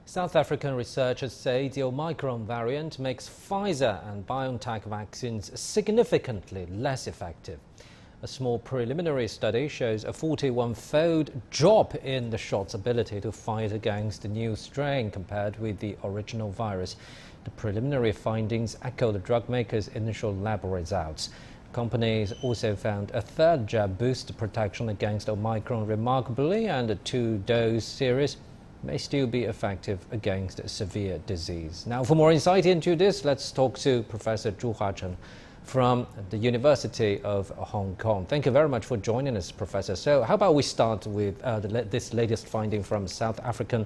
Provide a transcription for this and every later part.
South African researchers say the Omicron variant makes Pfizer and BioNTech vaccines significantly less effective. A small preliminary study shows a 41-fold drop in the shot's ability to fight against the new strain compared with the original virus. The preliminary findings echo the drug makers' initial lab results. Companies also found a third jab boosted protection against Omicron remarkably, and a two-dose series may still be effective against severe disease. Now, for more insight into this, let's talk to Professor Zhu Huachen from the University of Hong Kong. Thank you very much for joining us, Professor. So how about we start with this latest finding from South African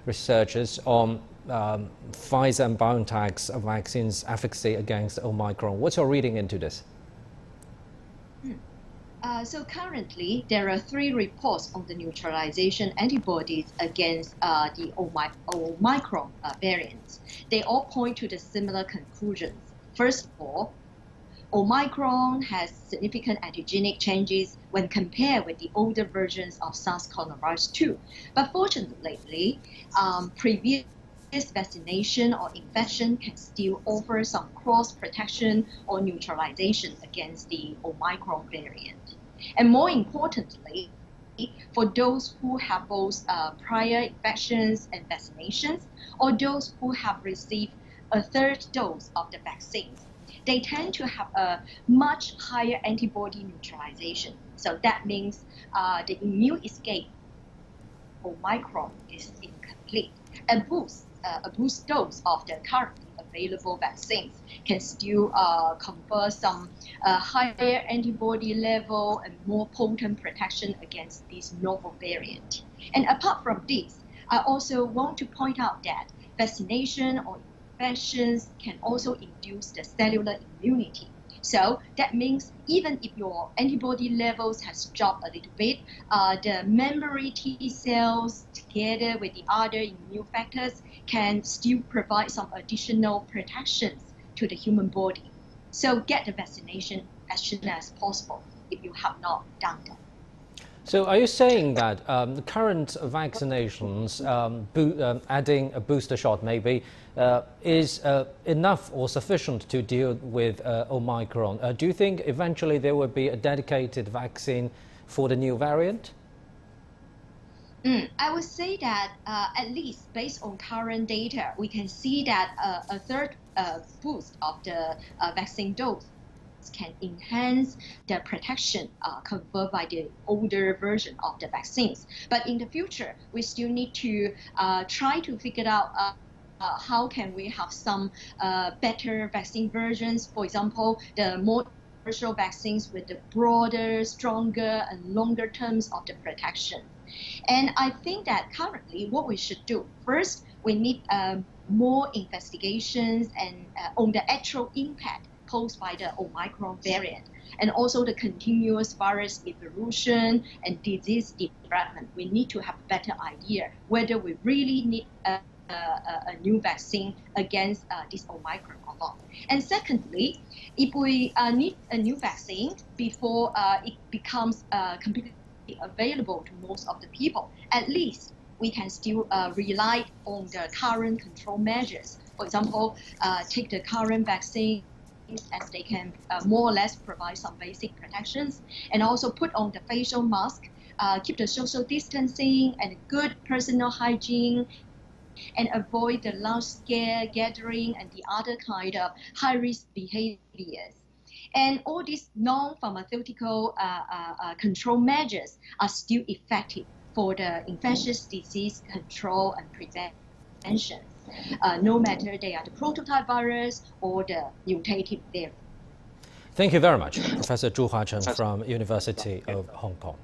researchers on Pfizer and BioNTech's vaccines' efficacy against Omicron. What's your reading into this? So currently, there are 3 reports on the neutralization antibodies against the Omicron variants. They all point to the similar conclusions. First of all, Omicron has significant antigenic changes when compared with the older versions of SARS-CoV-2. But fortunately, previous vaccination or infection can still offer some cross-protection or neutralization against the Omicron variant. And more importantly, for those who have both prior infections and vaccinations, or those who have received a third dose of the vaccines, they tend to have a much higher antibody neutralization. So that means the immune escape Omicron is incomplete. A boost dose of the currently available vaccines can still confer some higher antibody level and more potent protection against this novel variant. And apart from this, I also want to point out that vaccination or infections can also induce the cellular immunity. So that means even if your antibody levels has dropped a little bit, the memory T cells together with the other immune factors can still provide some additional protections to the human body. So get the vaccination as soon as possible if you have not done that. So are you saying that the current vaccinations, adding a booster shot maybe, is enough or sufficient to deal with Omicron? Do you think eventually there will be a dedicated vaccine for the new variant? I would say that at least based on current data, we can see that a third boost of the vaccine dose can enhance the protection conferred by the older version of the vaccines. But in the future, we still need to try to figure out how can we have some better vaccine versions. For example, the more universal vaccines with the broader, stronger, and longer terms of the protection. And I think that currently what we should do, first, we need more investigations and on the actual impact posed by the Omicron variant, and also the continuous virus evolution and disease development. We need to have a better idea whether we really need a new vaccine against this Omicron or not. And secondly, if we need a new vaccine before it becomes completely available to most of the people, at least we can still rely on the current control measures. For example, take the current vaccine as they can more or less provide some basic protections, and also put on the facial mask, keep the social distancing and good personal hygiene, and avoid the large-scale gathering and the other kind of high-risk behaviors. And all these non-pharmaceutical control measures are still effective for the infectious disease control and prevention, no matter they are the prototype virus or the mutated variant. Thank you very much, Professor Zhu Huachen from University of Hong Kong.